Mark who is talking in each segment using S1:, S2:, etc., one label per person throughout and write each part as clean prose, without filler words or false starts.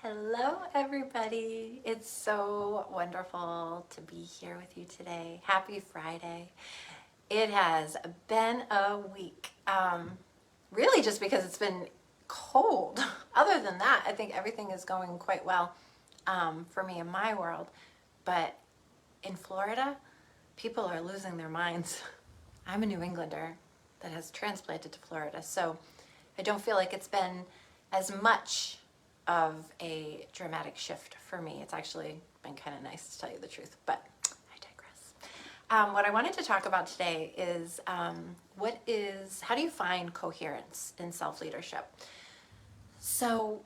S1: Hello, everybody. It's so wonderful to be here with you today. Happy Friday. It has been a week, really just because it's been cold. Other than that, I think everything is going quite well for me in my world. But in Florida, people are losing their minds. I'm a New Englander that has transplanted to Florida, so I don't feel like it's been as much of a dramatic shift for me. It's actually been kind of nice to tell you the truth, but I digress. What I wanted to talk about today is how do you find coherence in self-leadership? So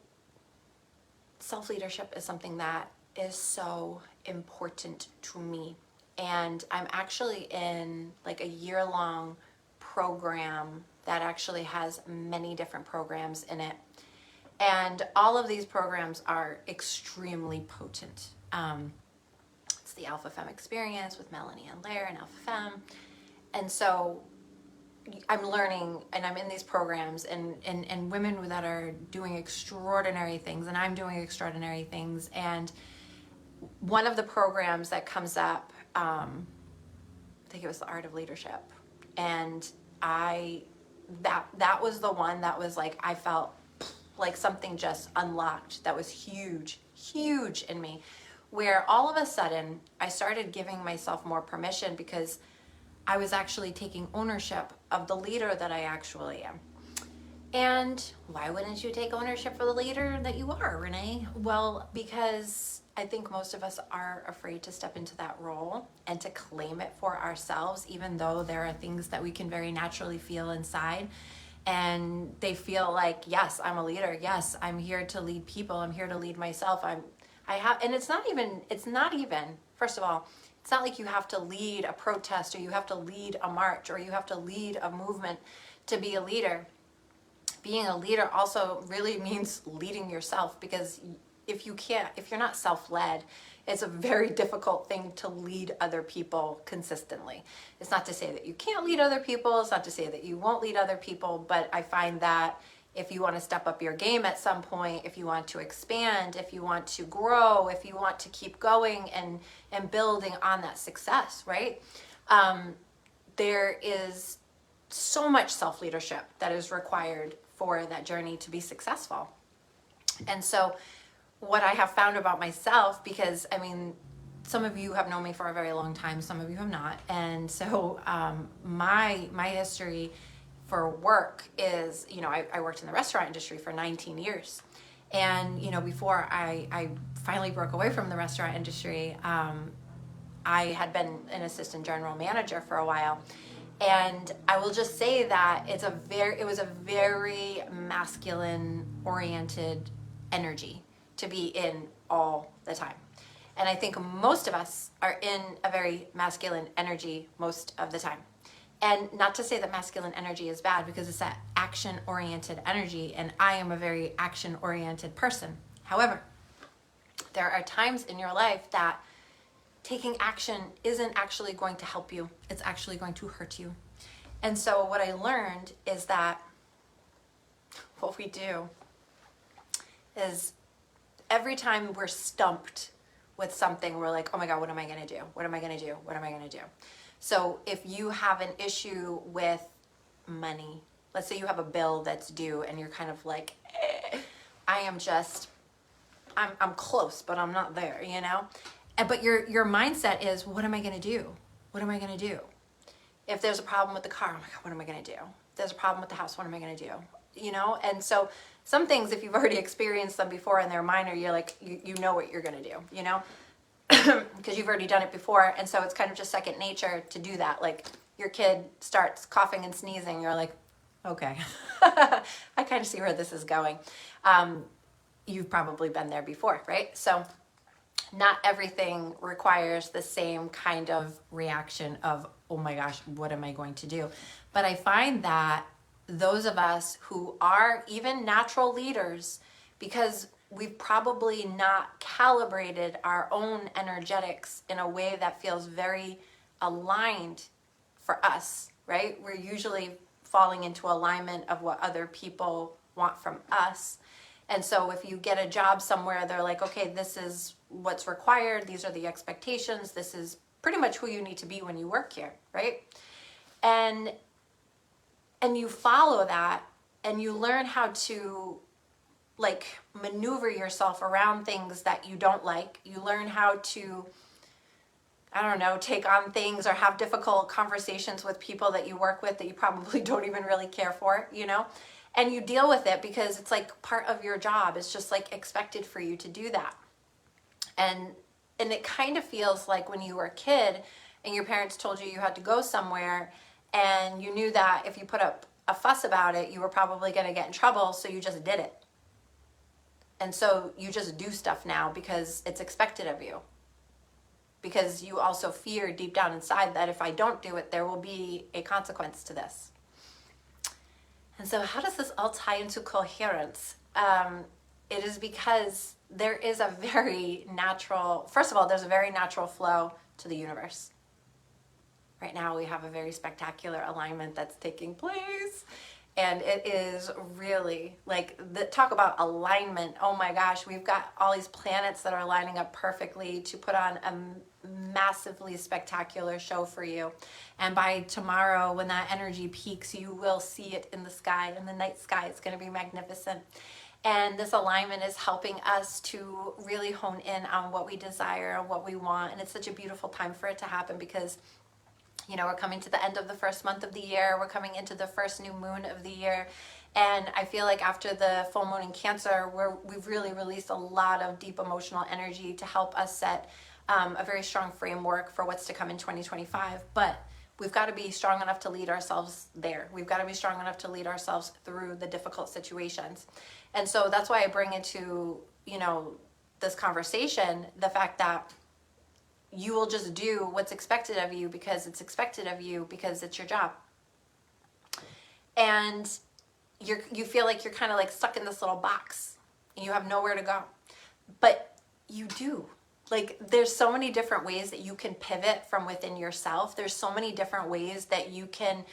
S1: self-leadership is something that is so important to me. And I'm actually in like a year-long program that actually has many different programs in it. And all of these programs are extremely potent. It's the Alpha Femme experience with Melanie and Lair and Alpha Femme. And so I'm learning and I'm in these programs and women that are doing extraordinary things, and I'm doing extraordinary things. And one of the programs that comes up, I think it was the Art of Leadership. And that was the one that was like, I felt like something just unlocked that was huge in me, where all of a sudden I started giving myself more permission because I was actually taking ownership of the leader that I actually am. And why wouldn't you take ownership for the leader that you are, Renee? Well, because I think most of us are afraid to step into that role and to claim it for ourselves, even though there are things that we can very naturally feel inside. And they feel like, yes, I'm a leader. Yes, I'm here to lead people. I'm here to lead myself. And it's not even, first of all, it's not like you have to lead a protest or you have to lead a march or you have to lead a movement to be a leader. Being a leader also really means leading yourself, because if you're not self-led, it's a very difficult thing to lead other people consistently. It's not to say that you can't lead other people. It's not to say that you won't lead other people, but I find that if you want to step up your game at some point, if you want to expand, if you want to grow, if you want to keep going and building on that success, right? There is so much self-leadership that is required for that journey to be successful. And so what I have found about myself, because I mean, some of you have known me for a very long time, some of you have not. And so my history for work is, I worked in the restaurant industry for 19 years. And, before I finally broke away from the restaurant industry, I had been an assistant general manager for a while. And I will just say that it was a very masculine oriented energy to be in all the time. And I think most of us are in a very masculine energy most of the time. And not to say that masculine energy is bad, because it's that action-oriented energy, and I am a very action-oriented person. However, there are times in your life that taking action isn't actually going to help you. It's actually going to hurt you. And so what I learned is that what we do is every time we're stumped with something, we're like, oh my God, what am I going to do? What am I going to do? What am I going to do? So if you have an issue with money, let's say you have a bill that's due and you're kind of like, I'm close, but I'm not there, But your mindset is, what am I going to do? What am I going to do? If there's a problem with the car, oh my God, what am I going to do? If there's a problem with the house, what am I going to do? And so some things, if you've already experienced them before and they're minor, you're like, you know what you're going to do, because you've already done it before. And so it's kind of just second nature to do that. Like your kid starts coughing and sneezing. You're like, okay, I kind of see where this is going. You've probably been there before, right? So not everything requires the same kind of reaction of, oh my gosh, what am I going to do? But I find that those of us who are even natural leaders, because we've probably not calibrated our own energetics in a way that feels very aligned for us, right? We're usually falling into alignment of what other people want from us. And so if you get a job somewhere, they're like, okay, this is what's required. These are the expectations. This is pretty much who you need to be when you work here, right? And you follow that, and you learn how to like maneuver yourself around things that you don't like. You learn how to, I don't know, take on things or have difficult conversations with people that you work with that you probably don't even really care for, you know? And you deal with it because it's like part of your job. It's just like expected for you to do that. And it kind of feels like when you were a kid and your parents told you you had to go somewhere, and you knew that if you put up a fuss about it, you were probably going to get in trouble, so you just did it. And so you just do stuff now because it's expected of you. Because you also fear deep down inside that if I don't do it, there will be a consequence to this. And so how does this all tie into coherence? It is because there is a very natural, first of all, there's a very natural flow to the universe. Right now we have a very spectacular alignment that's taking place. And it is really like, talk about alignment. Oh my gosh, we've got all these planets that are lining up perfectly to put on a massively spectacular show for you. And by tomorrow, when that energy peaks, you will see it in the sky, in the night sky. It's going to be magnificent. And this alignment is helping us to really hone in on what we desire and what we want. And it's such a beautiful time for it to happen because, you know, we're coming to the end of the first month of the year. We're coming into the first new moon of the year. And I feel like after the full moon in Cancer, we've really released a lot of deep emotional energy to help us set a very strong framework for what's to come in 2025. But we've got to be strong enough to lead ourselves there. We've got to be strong enough to lead ourselves through the difficult situations. And so that's why I bring into, you know, this conversation, the fact that you will just do what's expected of you because it's expected of you because it's your job. And you feel like you're kind of like stuck in this little box and you have nowhere to go. But you do. Like, there's so many different ways that you can pivot from within yourself. There's so many different ways that you can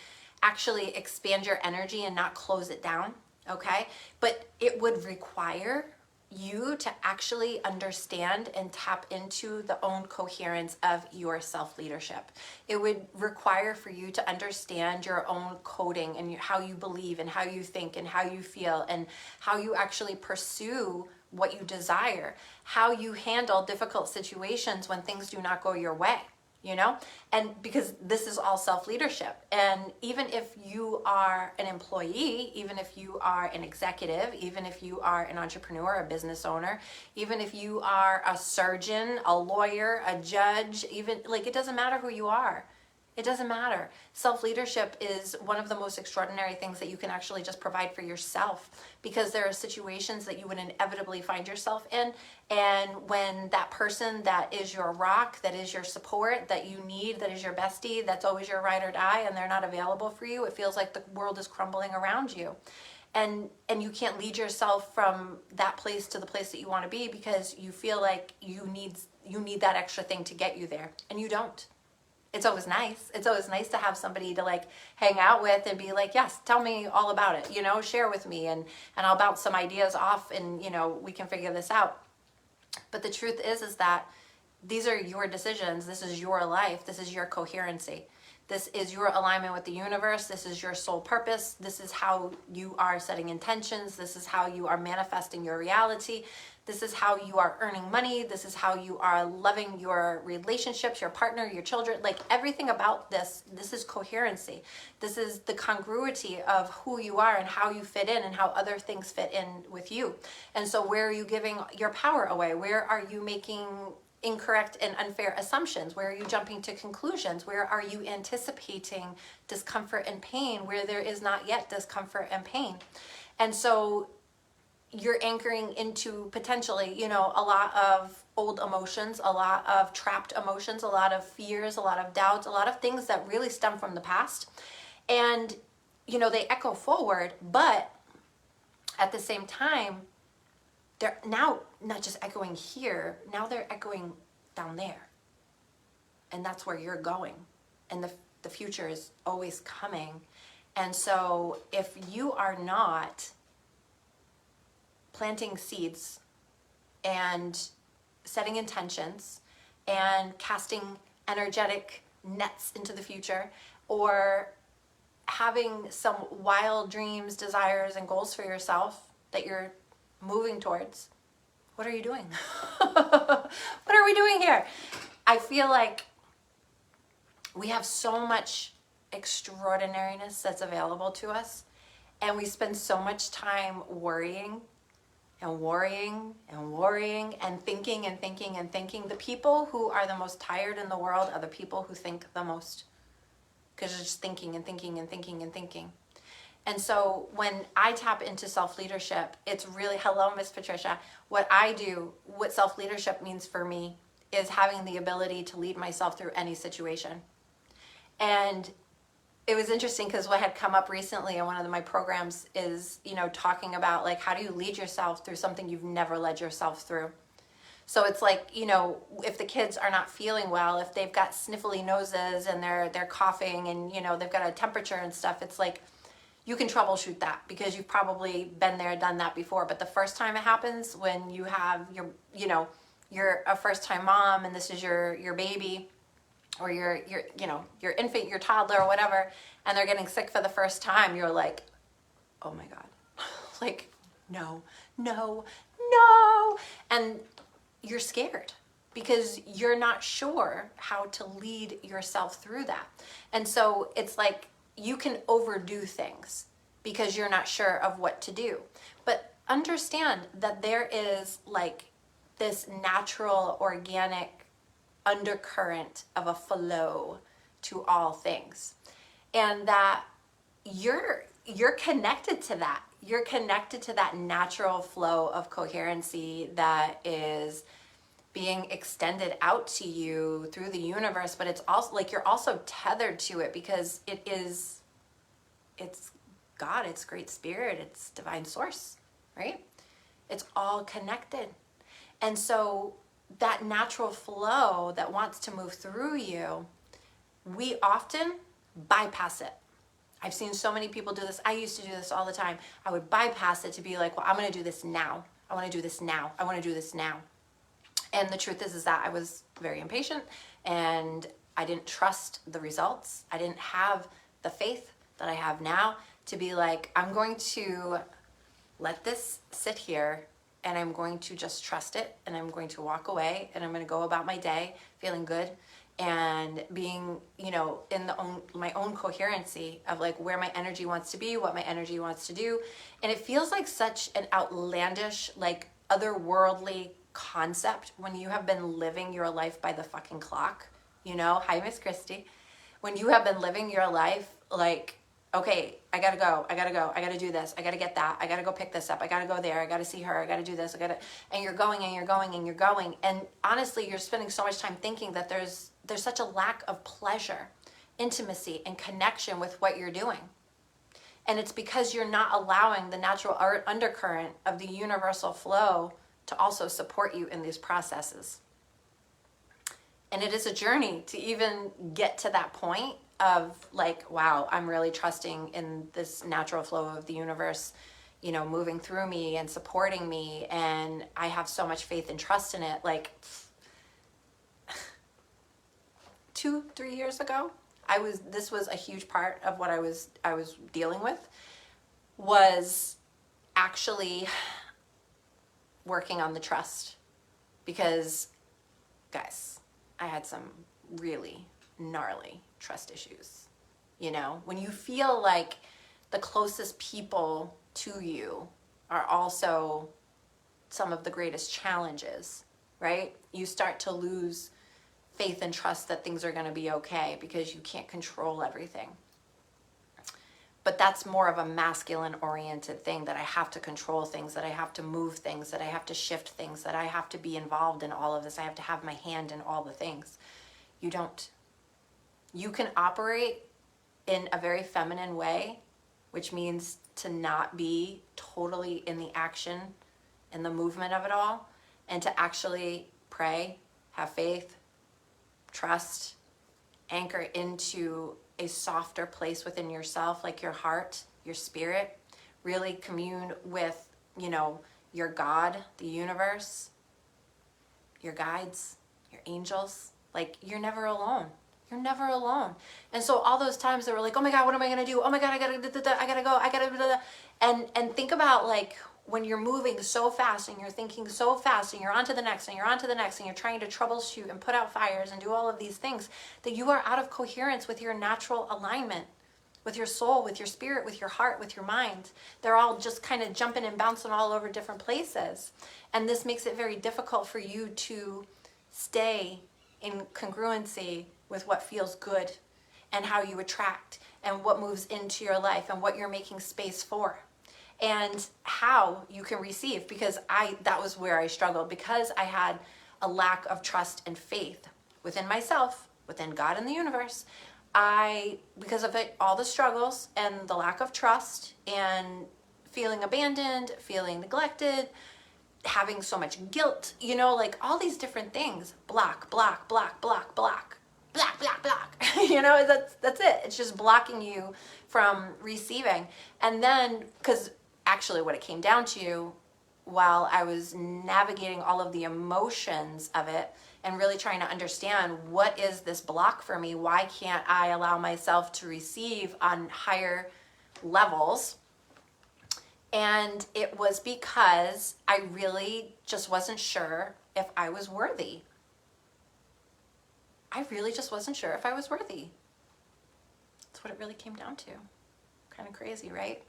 S1: actually expand your energy and not close it down, okay? But it would require you to actually understand and tap into the own coherence of your self-leadership. It would require for you to understand your own coding and how you believe and how you think and how you feel and how you actually pursue what you desire, how you handle difficult situations when things do not go your way, you know? And because this is all self-leadership. And even if you are an employee, even if you are an executive, even if you are an entrepreneur, a business owner, even if you are a surgeon, a lawyer, a judge, even like, it doesn't matter who you are. It doesn't matter. Self-leadership is one of the most extraordinary things that you can actually just provide for yourself, because there are situations that you would inevitably find yourself in. And when that person that is your rock, that is your support, that you need, that is your bestie, that's always your ride or die, and they're not available for you, it feels like the world is crumbling around you. And you can't lead yourself from that place to the place that you want to be because you feel like you need that extra thing to get you there, and you don't. It's always nice. It's always nice to have somebody to like hang out with and be like, yes, tell me all about it, you know, share with me and I'll bounce some ideas off and, you know, we can figure this out. But the truth is that these are your decisions. This is your life. This is your coherency. This is your alignment with the universe. This is your soul purpose. This is how you are setting intentions. This is how you are manifesting your reality. This is how you are earning money. This is how you are loving your relationships, your partner, your children. Like, everything about this is coherency. This is the congruity of who you are and how you fit in and how other things fit in with you. And so where are you giving your power away? Where are you making incorrect and unfair assumptions? Where are you jumping to conclusions? Where are you anticipating discomfort and pain where there is not yet discomfort and pain? And so you're anchoring into potentially, you know, a lot of old emotions, a lot of trapped emotions, a lot of fears, a lot of doubts, a lot of things that really stem from the past. And, you know, they echo forward, but at the same time, they're now not just echoing here, now they're echoing down there. And that's where you're going. And the future is always coming. And so if you are not planting seeds and setting intentions and casting energetic nets into the future, or having some wild dreams, desires, and goals for yourself that you're moving towards, what are you doing? What are we doing here? I feel like we have so much extraordinariness that's available to us, and we spend so much time worrying and worrying and worrying and thinking and thinking and thinking. The people who are the most tired in the world are the people who think the most, because they're just thinking and thinking and thinking and thinking. And so when I tap into self-leadership, it's really, hello, Miss Patricia. What I do, what self-leadership means for me is having the ability to lead myself through any situation. And it was interesting because what had come up recently in one of my programs is, talking about like, how do you lead yourself through something you've never led yourself through? So it's like, if the kids are not feeling well, if they've got sniffly noses and they're coughing and, they've got a temperature and stuff, it's like, you can troubleshoot that because you've probably been there, done that before. But the first time it happens, when you have you're a first time mom and this is your baby, or your infant, your toddler, or whatever, and they're getting sick for the first time, you're like, oh my God, like, no. And you're scared because you're not sure how to lead yourself through that. And so it's like, you can overdo things because you're not sure of what to do. But understand that there is like this natural, organic undercurrent of a flow to all things, and that you're connected to that. You're connected to that natural flow of coherency that is being extended out to you through the universe. But it's also like you're also tethered to it because it's God, it's Great Spirit, it's divine source, right? It's all connected. And so that natural flow that wants to move through you, we often bypass it. I've seen so many people do this. I used to do this all the time. I would bypass it to be like, well, I'm going to do this now. I want to do this now. I want to do this now. And the truth is that I was very impatient and I didn't trust the results. I didn't have the faith that I have now to be like, I'm going to let this sit here and I'm going to just trust it, and I'm going to walk away, and I'm going to go about my day feeling good and being, in my own coherency of like where my energy wants to be, what my energy wants to do. And it feels like such an outlandish, like otherworldly concept when you have been living your life by the fucking clock. Hi, Miss Christy. When you have been living your life like, okay, I gotta go, I gotta do this, I gotta get that, I gotta go pick this up, I gotta go there, I gotta see her, I gotta do this, and you're going and you're going and you're going. And honestly, you're spending so much time thinking that there's such a lack of pleasure, intimacy, and connection with what you're doing. And it's because you're not allowing the natural undercurrent of the universal flow to also support you in these processes. And it is a journey to even get to that point of like, wow, I'm really trusting in this natural flow of the universe, moving through me and supporting me. And I have so much faith and trust in it. Like 2-3 years ago, this was a huge part of what I was dealing with, was actually working on the trust. Because guys, I had some really gnarly trust issues. When you feel like the closest people to you are also some of the greatest challenges, right? You start to lose faith and trust that things are going to be okay because you can't control everything. But that's more of a masculine oriented thing, that I have to control things, that I have to move things, that I have to shift things, that I have to be involved in all of this. I have to have my hand in all the things. You don't. You can operate in a very feminine way, which means to not be totally in the action, in the movement of it all, and to actually pray, have faith, trust, anchor into a softer place within yourself, like your heart, your spirit, really commune with, your God, the universe, your guides, your angels. Like, you're never alone. You're never alone. And so all those times that were like, oh my God, what am I going to do? Oh my God, I gotta go. I gotta, and think about like when you're moving so fast and you're thinking so fast and you're on to the next and you're on to the next and you're trying to troubleshoot and put out fires and do all of these things, that you are out of coherence with your natural alignment, with your soul, with your spirit, with your heart, with your mind. They're all just kind of jumping and bouncing all over different places. And this makes it very difficult for you to stay in congruency with what feels good and how you attract and what moves into your life and what you're making space for and how you can receive. Because that was where I struggled, because I had a lack of trust and faith within myself, within God and the universe. Because of it, all the struggles and the lack of trust and feeling abandoned, feeling neglected, having so much guilt, like all these different things, block, that's it. It's just blocking you from receiving. And then, because actually what it came down to, while I was navigating all of the emotions of it and really trying to understand, what is this block for me? Why can't I allow myself to receive on higher levels? And it was because I really just wasn't sure if I was worthy. I really just wasn't sure if I was worthy. That's what it really came down to. Kind of crazy, right?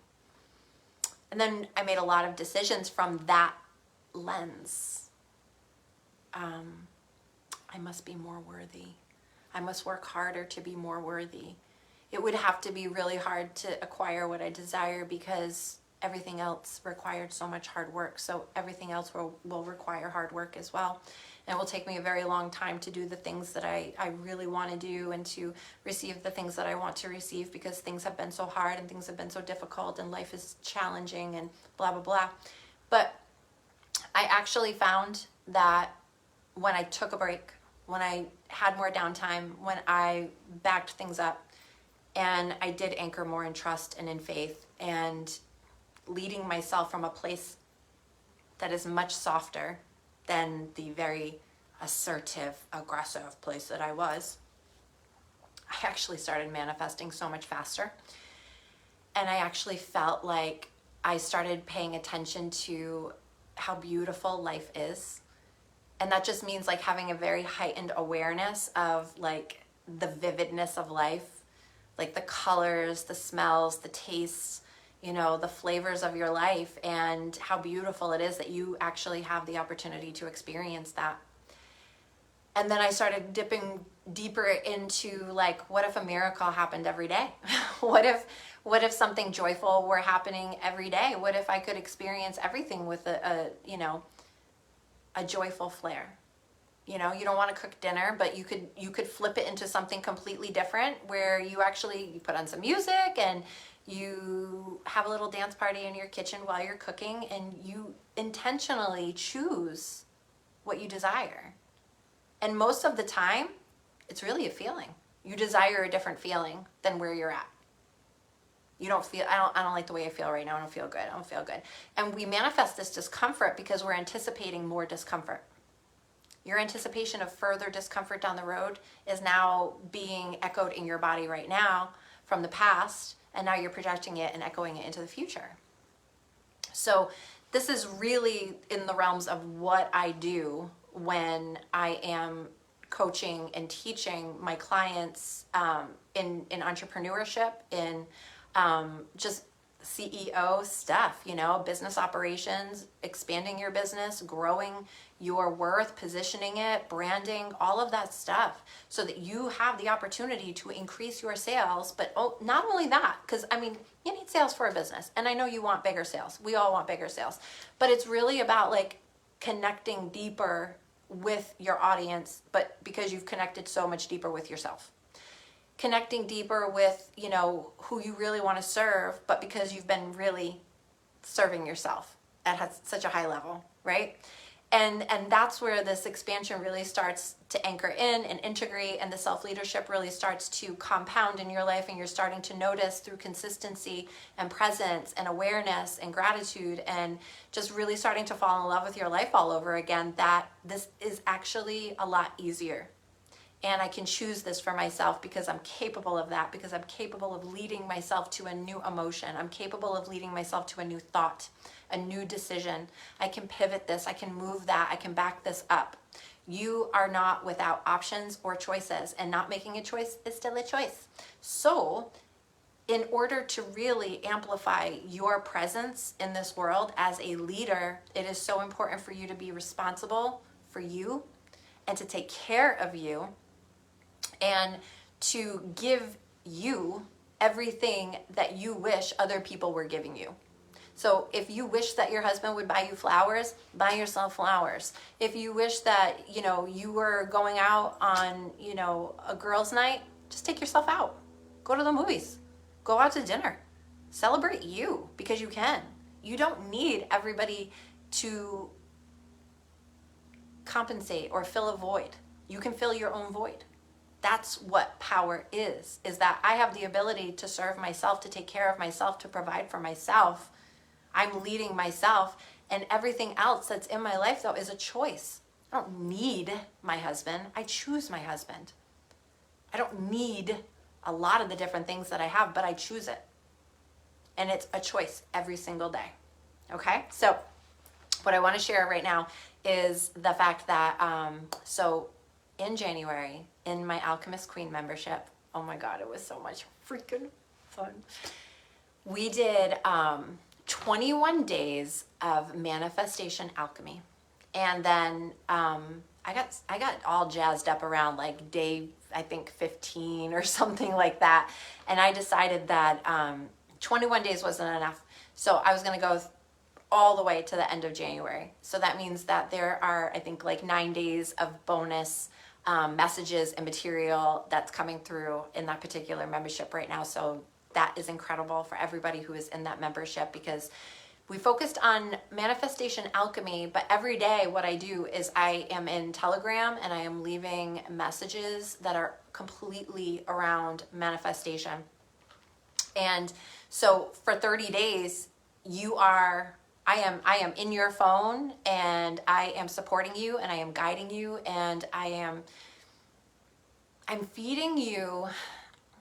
S1: And then I made a lot of decisions from that lens. I must be more worthy. I must work harder to be more worthy. It would have to be really hard to acquire what I desire, because everything else required so much hard work. So everything else will require hard work as well. And it will take me a very long time to do the things that I really want to do and to receive the things that I want to receive, because things have been so hard and things have been so difficult and life is challenging and blah, blah, blah. But I actually found that when I took a break, when I had more downtime, when I backed things up, and I did anchor more in trust and in faith, and leading myself from a place that is much softer than the very assertive, aggressive place that I was, I actually started manifesting so much faster. And I actually felt like I started paying attention to how beautiful life is. And that just means like having a very heightened awareness of like the vividness of life, like the colors, the smells, the tastes, the flavors of your life, and how beautiful it is that you actually have the opportunity to experience that. And then I started dipping deeper into like, what if a miracle happened every day? What if something joyful were happening every day? What if I could experience everything with a joyful flair? You don't want to cook dinner, but you could flip it into something completely different, where you put on some music and you have a little dance party in your kitchen while you're cooking, and you intentionally choose what you desire. And most of the time, it's really a feeling. You desire a different feeling than where you're at. You don't feel, I don't like the way I feel right now. I don't feel good. And we manifest this discomfort because we're anticipating more discomfort. Your anticipation of further discomfort down the road is now being echoed in your body right now from the past, and now you're projecting it and echoing it into the future. So this is really in the realms of what I do when I am coaching and teaching my clients in entrepreneurship, in just CEO stuff, business operations, expanding your business, growing your worth, positioning it, branding, all of that stuff, so that you have the opportunity to increase your sales. But not only that, because you need sales for a business, and I know you want bigger sales. We all want bigger sales, but it's really about like connecting deeper with your audience, but because you've connected so much deeper with yourself. Connecting deeper with, who you really want to serve, but because you've been really serving yourself at such a high level, right? And that's where this expansion really starts to anchor in and integrate, and the self-leadership really starts to compound in your life, and you're starting to notice through consistency and presence and awareness and gratitude and just really starting to fall in love with your life all over again, that this is actually a lot easier. And I can choose this for myself because I'm capable of that, because I'm capable of leading myself to a new emotion. I'm capable of leading myself to a new thought, a new decision. I can pivot this, I can move that, I can back this up. You are not without options or choices, and not making a choice is still a choice. So, in order to really amplify your presence in this world as a leader, it is so important for you to be responsible for you and to take care of you, and to give you everything that you wish other people were giving you. So if you wish that your husband would buy you flowers, buy yourself flowers. If you wish that, you were going out on, a girls' night, just take yourself out. Go to the movies. Go out to dinner. Celebrate you, because you can. You don't need everybody to compensate or fill a void. You can fill your own void. That's what power is that I have the ability to serve myself, to take care of myself, to provide for myself. I'm leading myself, and everything else that's in my life, though, is a choice. I don't need my husband. I choose my husband. I don't need a lot of the different things that I have, but I choose it. And it's a choice every single day. Okay? So what I want to share right now is the fact that, so in January, in my Alchemist Queen membership, oh my God, it was so much freaking fun. We did 21 days of manifestation alchemy. And then I got all jazzed up around like day, I think 15 or something like that. And I decided that 21 days wasn't enough. So I was going to go all the way to the end of January. So that means that there are, I think, like 9 days of bonus messages and material that's coming through in that particular membership right now. So that is incredible for everybody who is in that membership, because we focused on manifestation alchemy, but every day what I do is I am in Telegram and I am leaving messages that are completely around manifestation. And so for 30 days, I am in your phone, and I am supporting you, and I am guiding you, and I'm feeding you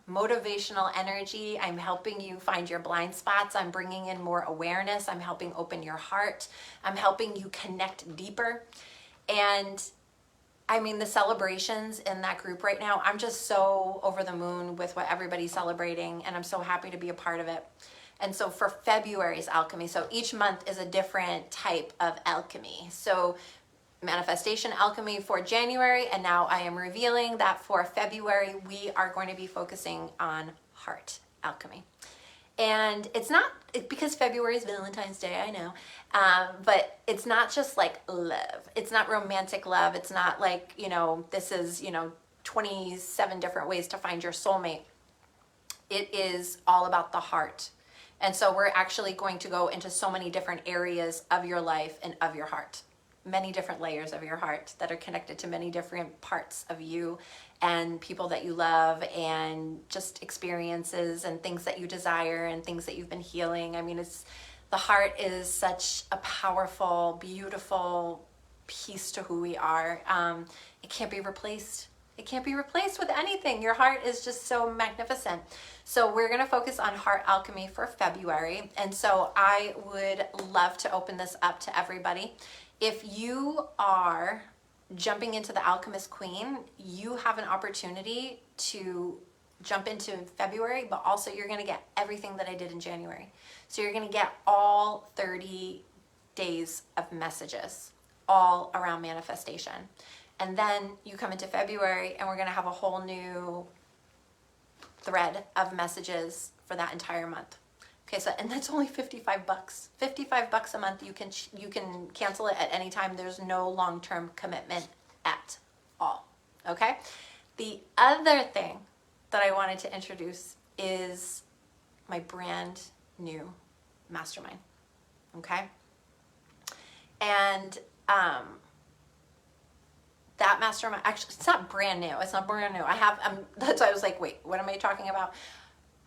S1: motivational energy. I'm helping you find your blind spots. I'm bringing in more awareness. I'm helping open your heart. I'm helping you connect deeper. And I mean, the celebrations in that group right now, I'm just so over the moon with what everybody's celebrating, and I'm so happy to be a part of it. And so for February's alchemy, so each month is a different type of alchemy. So manifestation alchemy for January, and now I am revealing that for February, we are going to be focusing on heart alchemy. And it's not, because February is Valentine's Day, I know, but it's not just like love. It's not romantic love. It's not like, this is, 27 different ways to find your soulmate. It is all about the heart. And so we're actually going to go into so many different areas of your life and of your heart. Many different layers of your heart that are connected to many different parts of you and people that you love, and just experiences and things that you desire and things that you've been healing. I mean, the heart is such a powerful, beautiful piece to who we are. It can't be replaced. It can't be replaced with anything. Your heart is just so magnificent. So we're going to focus on heart alchemy for February. And so I would love to open this up to everybody. If you are jumping into the Alchemist Queen, you have an opportunity to jump into February, but also you're going to get everything that I did in January. So you're going to get all 30 days of messages all around manifestation. And then you come into February and we're going to have a whole new thread of messages for that entire month. Okay, so, and that's only $55. $55 a month. You can cancel it at any time. There's no long-term commitment at all. Okay? The other thing that I wanted to introduce is my brand new mastermind. Okay? And that mastermind, actually, it's not brand new. It's not brand new. That's why I was like, wait, what am I talking about?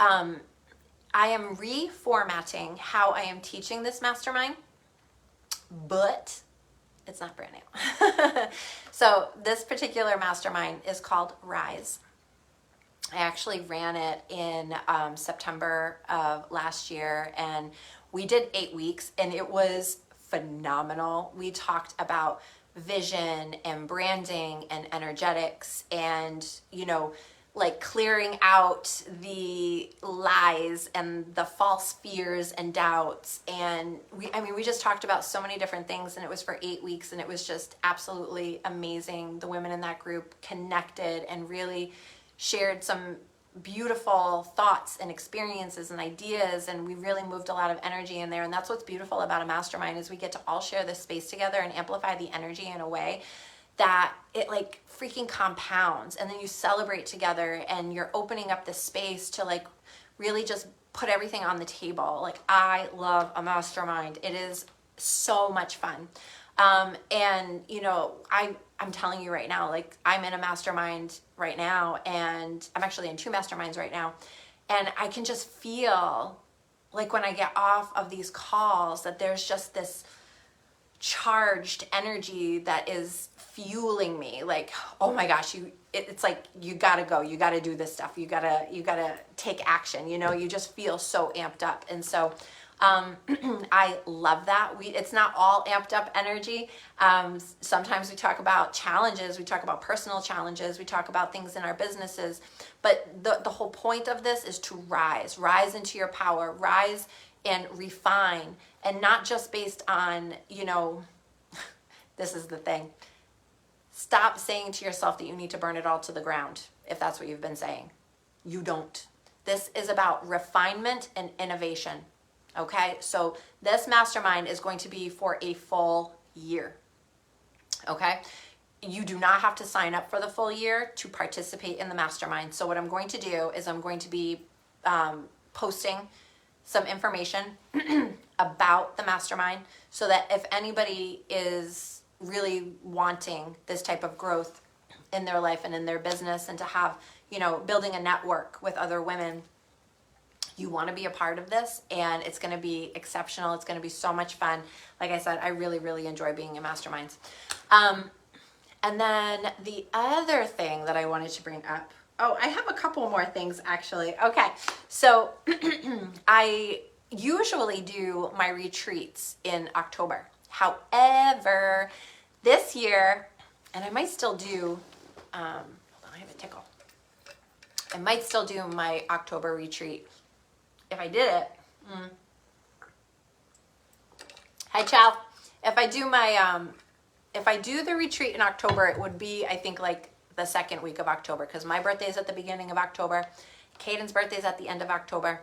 S1: I am reformatting how I am teaching this mastermind, but it's not brand new. So this particular mastermind is called Rise. I actually ran it in September of last year, and we did 8 weeks, and it was phenomenal. We talked about vision and branding and energetics and, like clearing out the lies and the false fears and doubts. And we just talked about so many different things, and it was for 8 weeks, and it was just absolutely amazing. The women in that group connected and really shared some beautiful thoughts and experiences and ideas, and we really moved a lot of energy in there. And that's what's beautiful about a mastermind, is we get to all share this space together and amplify the energy in a way that it like freaking compounds, and then you celebrate together, and you're opening up this space to like really just put everything on the table. Like, I love a mastermind. It is so much fun. And I'm telling you right now, like, I'm in a mastermind right now, and I'm actually in 2 masterminds right now. And I can just feel like when I get off of these calls that there's just this charged energy that is fueling me. Like, oh my gosh, it's like, you gotta go, you gotta do this stuff, you gotta take action, you just feel so amped up. And so I love that. It's not all amped up energy. Sometimes we talk about challenges, we talk about personal challenges, we talk about things in our businesses, but the whole point of this is to rise into your power, rise and refine, and not just based on, this is the thing. Stop saying to yourself that you need to burn it all to the ground, if that's what you've been saying. You don't. This is about refinement and innovation. Okay, so this mastermind is going to be for a full year. Okay, you do not have to sign up for the full year to participate in the mastermind. So what I'm going to do is I'm going to be posting some information about the mastermind, so that if anybody is really wanting this type of growth in their life and in their business, and to have, building a network with other women, you want to be a part of this, and it's going to be exceptional. It's going to be so much fun. Like I said, I really, really enjoy being in masterminds. And then the other thing that I wanted to bring up, I have a couple more things actually. Okay, so I usually do my retreats in October. However, this year, and I might still do, I have a tickle. I might still do my October retreat. If I did it, Hi, Chow. If I do the retreat in October, it would be, I think, like the second week of October, because my birthday is at the beginning of October. Caden's birthday is at the end of October.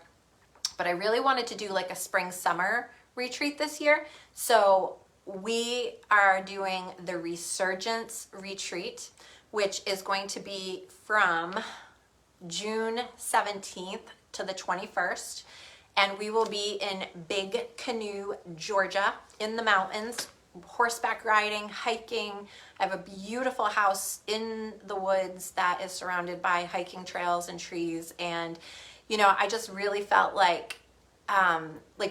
S1: But I really wanted to do like a spring-summer retreat this year. So we are doing the Resurgence retreat, which is going to be from June 17th to the 21st. And we will be in Big Canoe, Georgia, in the mountains, horseback riding, hiking. I have a beautiful house in the woods that is surrounded by hiking trails and trees. And, I just really felt like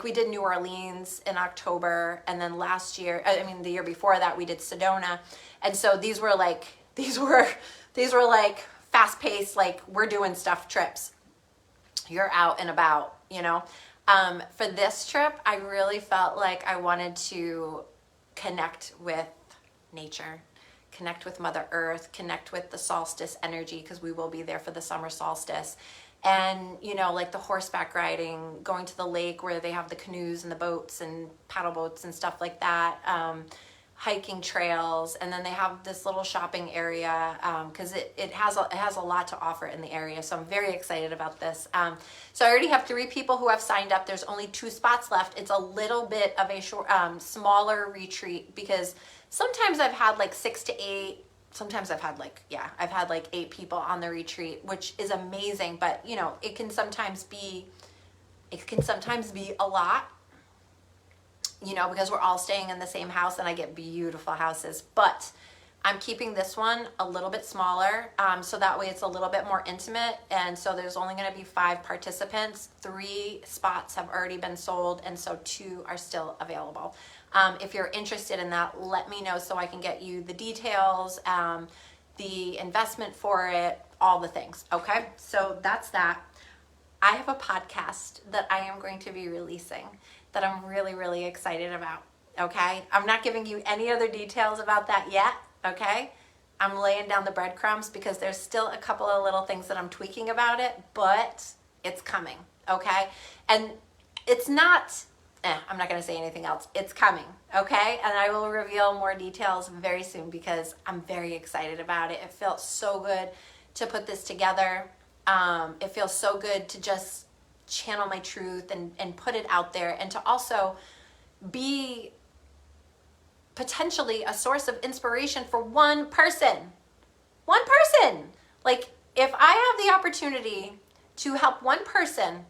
S1: we did New Orleans in October, and then the year before that, we did Sedona. And so these were like fast-paced, like, we're doing stuff trips. You're out and about, For this trip, I really felt like I wanted to connect with nature, connect with Mother Earth, connect with the solstice energy, because we will be there for the summer solstice. And, like the horseback riding, going to the lake where they have the canoes and the boats and paddle boats and stuff like that, hiking trails, and then they have this little shopping area, because it has a lot to offer in the area. So I'm very excited about this. So I already have 3 people who have signed up. There's only 2 spots left. It's a little bit of a short, smaller retreat, because sometimes I've had like 6 to 8. Sometimes I've had like 8 people on the retreat, which is amazing. But it can sometimes be a lot. Because we're all staying in the same house, and I get beautiful houses. But I'm keeping this one a little bit smaller, so that way it's a little bit more intimate. And so there's only going to be 5 participants. 3 spots have already been sold, and so 2 are still available. If you're interested in that, let me know so I can get you the details, the investment for it, all the things. Okay, so that's that. I have a podcast that I am going to be releasing that I'm really, really excited about. Okay, I'm not giving you any other details about that yet. Okay, I'm laying down the breadcrumbs because there's still a couple of little things that I'm tweaking about it, but it's coming. Okay, and it's not, I'm not going to say anything else. It's coming. Okay, and I will reveal more details very soon because I'm very excited about it. It felt so good to put this together. It feels so good to just channel my truth and put it out there, and to also be potentially a source of inspiration for one person. One person. Like, if I have the opportunity to help one person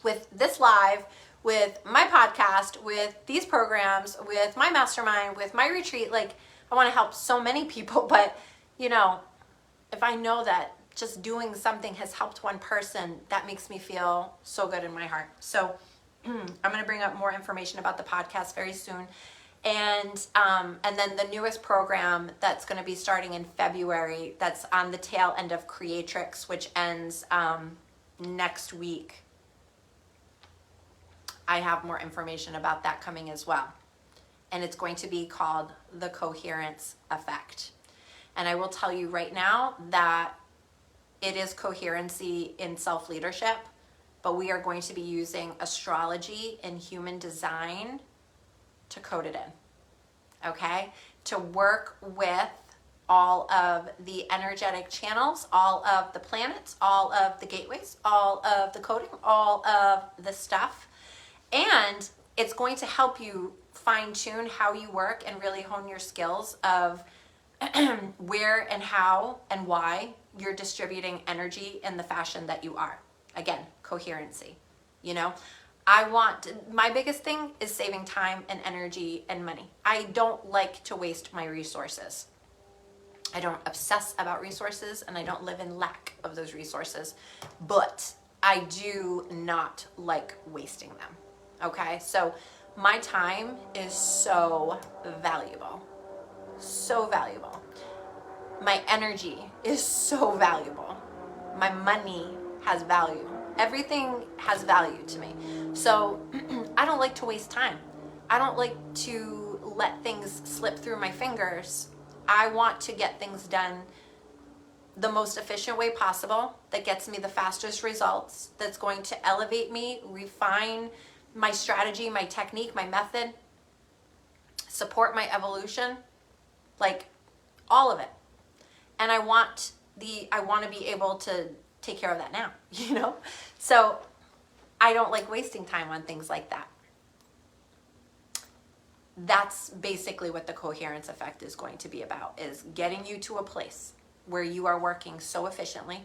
S1: with this live, with my podcast, with these programs, with my mastermind, with my retreat, like, I want to help so many people, but if I know that just doing something has helped one person, that makes me feel so good in my heart. So I'm going to bring up more information about the podcast very soon. And then the newest program that's going to be starting in February, that's on the tail end of Creatrix, which ends next week. I have more information about that coming as well. And it's going to be called the Coherence Effect. And I will tell you right now that it is coherency in self-leadership, but we are going to be using astrology and human design to code it in, okay? To work with all of the energetic channels, all of the planets, all of the gateways, all of the coding, all of the stuff. And it's going to help you fine-tune how you work and really hone your skills of where and how and why you're distributing energy in the fashion that you are. Again, coherency, my biggest thing is saving time and energy and money. I don't like to waste my resources. I don't obsess about resources, and I don't live in lack of those resources, but I do not like wasting them. Okay, so my time is so valuable. So valuable. My energy is so valuable. My money has value. Everything has value to me. So I don't like to waste time. I don't like to let things slip through my fingers. I want to get things done the most efficient way possible, that gets me the fastest results, that's going to elevate me, refine my strategy, my technique, my method, support my evolution, like all of it. And I want to be able to take care of that now, So I don't like wasting time on things like that. That's basically what the coherence effect is going to be about, is getting you to a place where you are working so efficiently.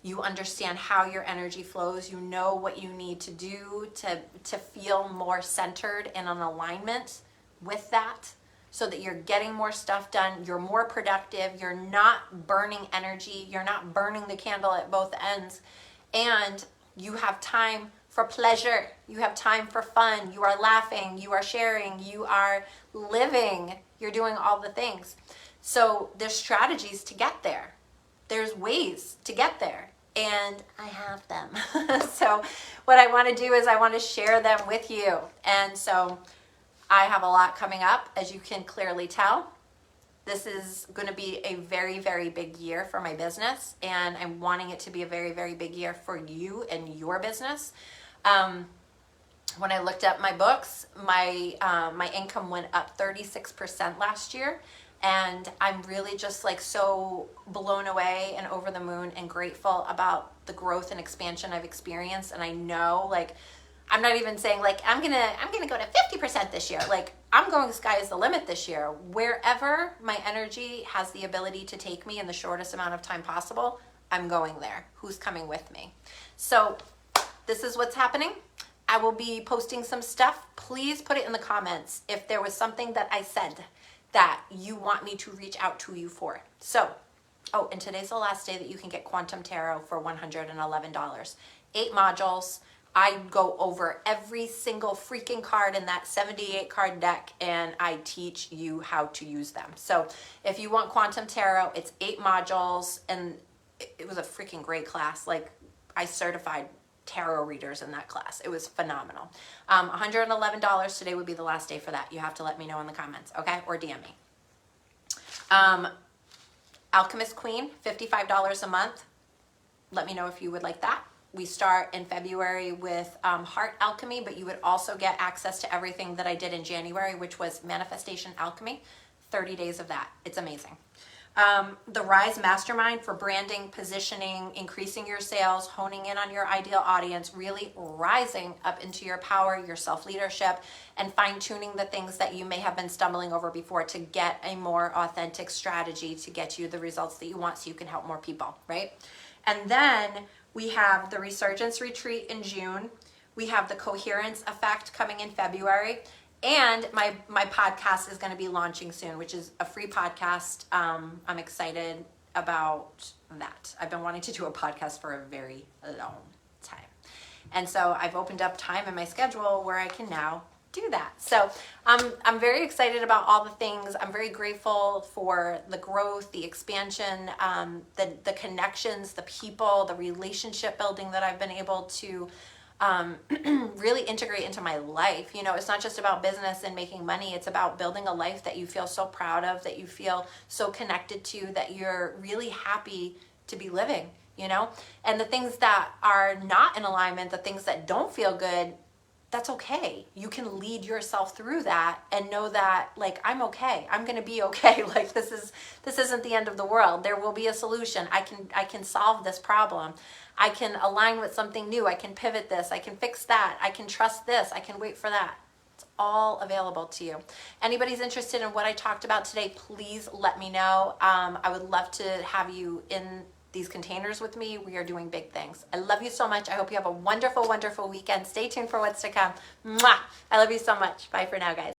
S1: You understand how your energy flows. You know what you need to do to feel more centered and in alignment with that, so that you're getting more stuff done, you're more productive, you're not burning energy, you're not burning the candle at both ends, and you have time for pleasure, you have time for fun, you are laughing, you are sharing, you are living, you're doing all the things. So there's strategies to get there. There's ways to get there, and I have them. So what I want to do is I want to share them with you. And so I have a lot coming up, as you can clearly tell. This is going to be a very, very big year for my business, and I'm wanting it to be a very, very big year for you and your business. When I looked up my books, my income went up 36% last year, and I'm really just like so blown away and over the moon and grateful about the growth and expansion I've experienced. And I know, like, I'm not even saying like I'm gonna go to 50% this year. Like, I'm going sky is the limit this year. Wherever my energy has the ability to take me in the shortest amount of time possible, I'm going there. Who's coming with me? So this is what's happening. I will be posting some stuff. Please put it in the comments if there was something that I said that you want me to reach out to you for. So, oh, and today's the last day that you can get Quantum Tarot for $111. 8 modules. I go over every single freaking card in that 78 card deck, and I teach you how to use them. So if you want Quantum Tarot, it's 8 modules, and it was a freaking great class. Like, I certified tarot readers in that class. It was phenomenal. $111 today would be the last day for that. You have to let me know in the comments, okay? Or DM me. Alchemist Queen, $55 a month. Let me know if you would like that. We start in February with Heart Alchemy, but you would also get access to everything that I did in January, which was Manifestation Alchemy. 30 days of that. It's amazing. The Rise Mastermind for branding, positioning, increasing your sales, honing in on your ideal audience, really rising up into your power, your self-leadership, and fine-tuning the things that you may have been stumbling over before to get a more authentic strategy to get you the results that you want so you can help more people, right? And then we have the Resurgence Retreat in June. We have the Coherence Effect coming in February. And my podcast is going to be launching soon, which is a free podcast. I'm excited about that. I've been wanting to do a podcast for a very long time. And so I've opened up time in my schedule where I can now do that. So I'm very excited about all the things. I'm very grateful for the growth, the expansion, the connections, the people, the relationship building that I've been able to really integrate into my life. You know, it's not just about business and making money. It's about building a life that you feel so proud of, that you feel so connected to, that you're really happy to be living, you know? And the things that are not in alignment, the things that don't feel good, that's okay. You can lead yourself through that and know that, like, I'm okay. I'm going to be okay. Like, this isn't the end of the world. There will be a solution. I can solve this problem. I can align with something new. I can pivot this. I can fix that. I can trust this. I can wait for that. It's all available to you. Anybody's interested in what I talked about today, please let me know. I would love to have you in these containers with me. We are doing big things. I love you so much. I hope you have a wonderful, wonderful weekend. Stay tuned for what's to come. Mwah! I love you so much. Bye for now, guys.